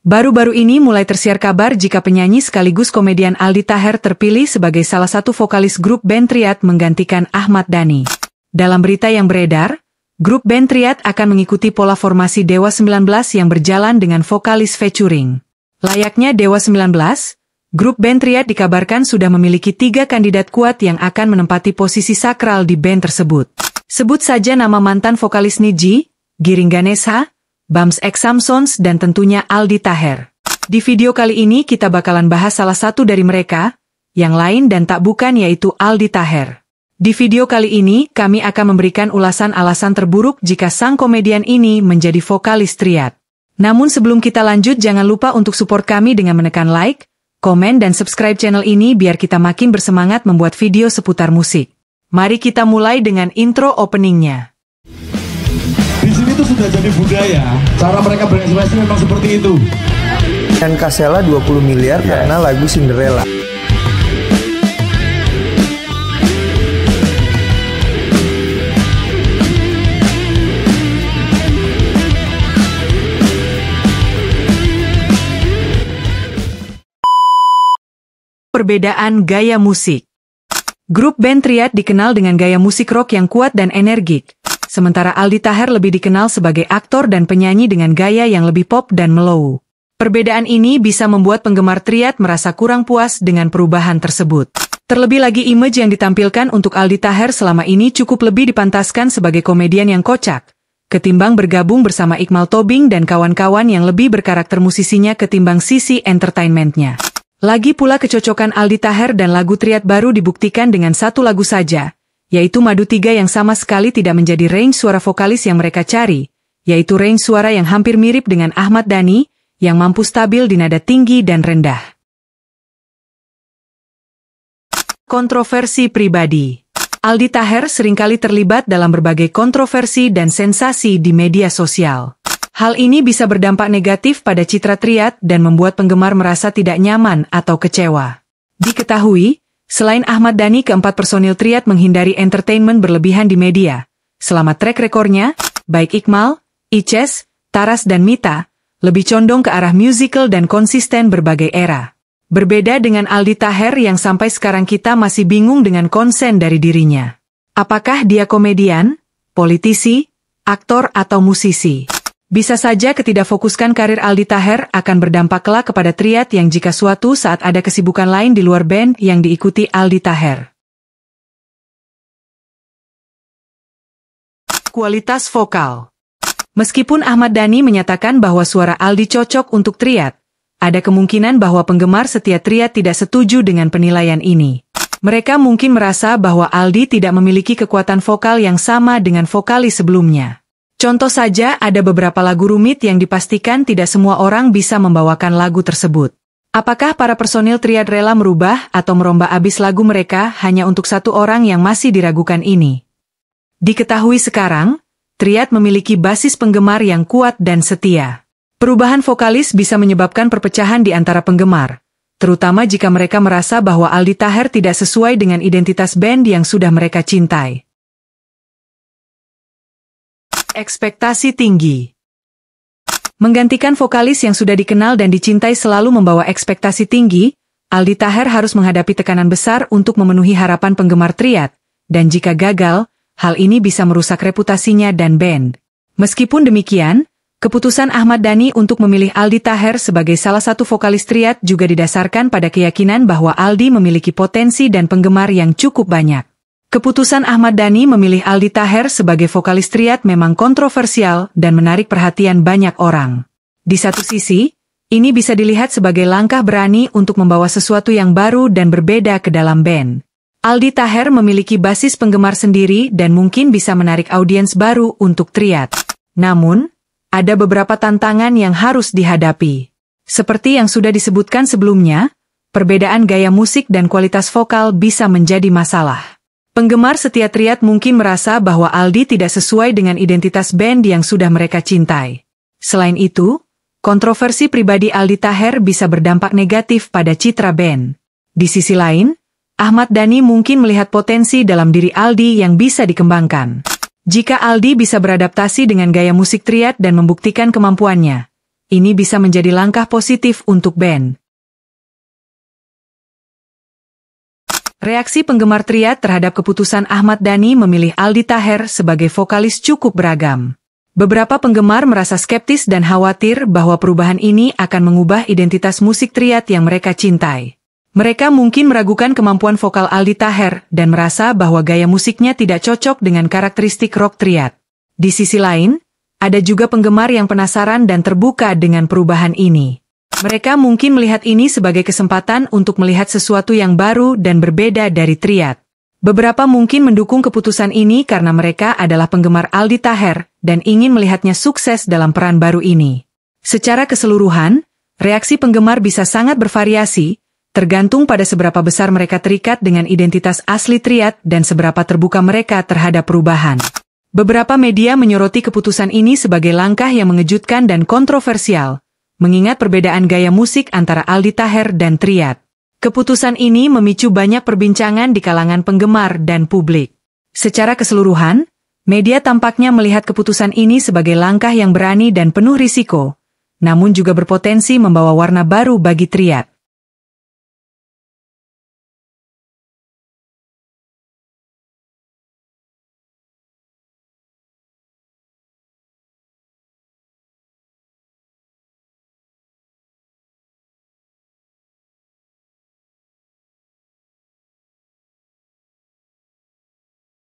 Baru-baru ini mulai tersiar kabar jika penyanyi sekaligus komedian Aldi Taher terpilih sebagai salah satu vokalis grup band Triad menggantikan Ahmad Dhani. Dalam berita yang beredar, grup band Triad akan mengikuti pola formasi Dewa 19 yang berjalan dengan vokalis featuring. Layaknya Dewa 19, grup band Triad dikabarkan sudah memiliki 3 kandidat kuat yang akan menempati posisi sakral di band tersebut. Sebut saja nama mantan vokalis Nidji, Giring Ganesha, Bams X Samsons dan tentunya Aldi Taher. Di video kali ini kita bakalan bahas salah satu dari mereka, yang lain dan tak bukan yaitu Aldi Taher. Di video kali ini kami akan memberikan ulasan alasan terburuk jika sang komedian ini menjadi vokalis Triad. Namun sebelum kita lanjut jangan lupa untuk support kami dengan menekan like, komen dan subscribe channel ini biar kita makin bersemangat membuat video seputar musik. Mari kita mulai dengan intro openingnya. Di sini tuh sudah jadi budaya, cara mereka berekspresi memang seperti itu. Dan Kasela 20 miliar karena lagu Cinderella. Perbedaan gaya musik. Grup band Triad dikenal dengan gaya musik rock yang kuat dan energik. Sementara Aldi Taher lebih dikenal sebagai aktor dan penyanyi dengan gaya yang lebih pop dan mellow. Perbedaan ini bisa membuat penggemar Triad merasa kurang puas dengan perubahan tersebut. Terlebih lagi image yang ditampilkan untuk Aldi Taher selama ini cukup lebih dipantaskan sebagai komedian yang kocak, ketimbang bergabung bersama Iqmal Tobing dan kawan-kawan yang lebih berkarakter musisinya ketimbang sisi entertainmentnya. Lagi pula kecocokan Aldi Taher dan lagu Triad baru dibuktikan dengan satu lagu saja, yaitu Madu 3 yang sama sekali tidak menjadi range suara vokalis yang mereka cari, yaitu range suara yang hampir mirip dengan Ahmad Dhani, yang mampu stabil di nada tinggi dan rendah. Kontroversi pribadi. Aldi Taher seringkali terlibat dalam berbagai kontroversi dan sensasi di media sosial. Hal ini bisa berdampak negatif pada citra Triad dan membuat penggemar merasa tidak nyaman atau kecewa. Diketahui, selain Ahmad Dhani, keempat personil Triad menghindari entertainment berlebihan di media. Selama track rekornya, baik Iqmal, Ices, Taras dan Mita, lebih condong ke arah musical dan konsisten berbagai era. Berbeda dengan Aldi Taher yang sampai sekarang kita masih bingung dengan konsen dari dirinya. Apakah dia komedian, politisi, aktor atau musisi? Bisa saja ketidakfokuskan karir Aldi Taher akan berdampak kelak kepada Triad yang jika suatu saat ada kesibukan lain di luar band yang diikuti Aldi Taher. Kualitas vokal. Meskipun Ahmad Dhani menyatakan bahwa suara Aldi cocok untuk Triad, ada kemungkinan bahwa penggemar setia Triad tidak setuju dengan penilaian ini. Mereka mungkin merasa bahwa Aldi tidak memiliki kekuatan vokal yang sama dengan vokalis sebelumnya. Contoh saja ada beberapa lagu rumit yang dipastikan tidak semua orang bisa membawakan lagu tersebut. Apakah para personil Triad rela merubah atau merombak abis lagu mereka hanya untuk satu orang yang masih diragukan ini? Diketahui sekarang, Triad memiliki basis penggemar yang kuat dan setia. Perubahan vokalis bisa menyebabkan perpecahan di antara penggemar, terutama jika mereka merasa bahwa Aldi Taher tidak sesuai dengan identitas band yang sudah mereka cintai. Ekspektasi tinggi. Menggantikan vokalis yang sudah dikenal dan dicintai selalu membawa ekspektasi tinggi, Aldi Taher harus menghadapi tekanan besar untuk memenuhi harapan penggemar Triad, dan jika gagal, hal ini bisa merusak reputasinya dan band. Meskipun demikian, keputusan Ahmad Dhani untuk memilih Aldi Taher sebagai salah satu vokalis Triad juga didasarkan pada keyakinan bahwa Aldi memiliki potensi dan penggemar yang cukup banyak. Keputusan Ahmad Dhani memilih Aldi Taher sebagai vokalis Triad memang kontroversial dan menarik perhatian banyak orang. Di satu sisi, ini bisa dilihat sebagai langkah berani untuk membawa sesuatu yang baru dan berbeda ke dalam band. Aldi Taher memiliki basis penggemar sendiri dan mungkin bisa menarik audiens baru untuk Triad. Namun, ada beberapa tantangan yang harus dihadapi. Seperti yang sudah disebutkan sebelumnya, perbedaan gaya musik dan kualitas vokal bisa menjadi masalah. Penggemar setia Triad mungkin merasa bahwa Aldi tidak sesuai dengan identitas band yang sudah mereka cintai. Selain itu, kontroversi pribadi Aldi Taher bisa berdampak negatif pada citra band. Di sisi lain, Ahmad Dhani mungkin melihat potensi dalam diri Aldi yang bisa dikembangkan. Jika Aldi bisa beradaptasi dengan gaya musik Triad dan membuktikan kemampuannya, ini bisa menjadi langkah positif untuk band. Reaksi penggemar Triad terhadap keputusan Ahmad Dhani memilih Aldi Taher sebagai vokalis cukup beragam. Beberapa penggemar merasa skeptis dan khawatir bahwa perubahan ini akan mengubah identitas musik Triad yang mereka cintai. Mereka mungkin meragukan kemampuan vokal Aldi Taher dan merasa bahwa gaya musiknya tidak cocok dengan karakteristik rock Triad. Di sisi lain, ada juga penggemar yang penasaran dan terbuka dengan perubahan ini. Mereka mungkin melihat ini sebagai kesempatan untuk melihat sesuatu yang baru dan berbeda dari Triad. Beberapa mungkin mendukung keputusan ini karena mereka adalah penggemar Aldi Taher dan ingin melihatnya sukses dalam peran baru ini. Secara keseluruhan, reaksi penggemar bisa sangat bervariasi, tergantung pada seberapa besar mereka terikat dengan identitas asli Triad dan seberapa terbuka mereka terhadap perubahan. Beberapa media menyoroti keputusan ini sebagai langkah yang mengejutkan dan kontroversial, mengingat perbedaan gaya musik antara Aldi Taher dan Triad. Keputusan ini memicu banyak perbincangan di kalangan penggemar dan publik. Secara keseluruhan, media tampaknya melihat keputusan ini sebagai langkah yang berani dan penuh risiko, namun juga berpotensi membawa warna baru bagi Triad.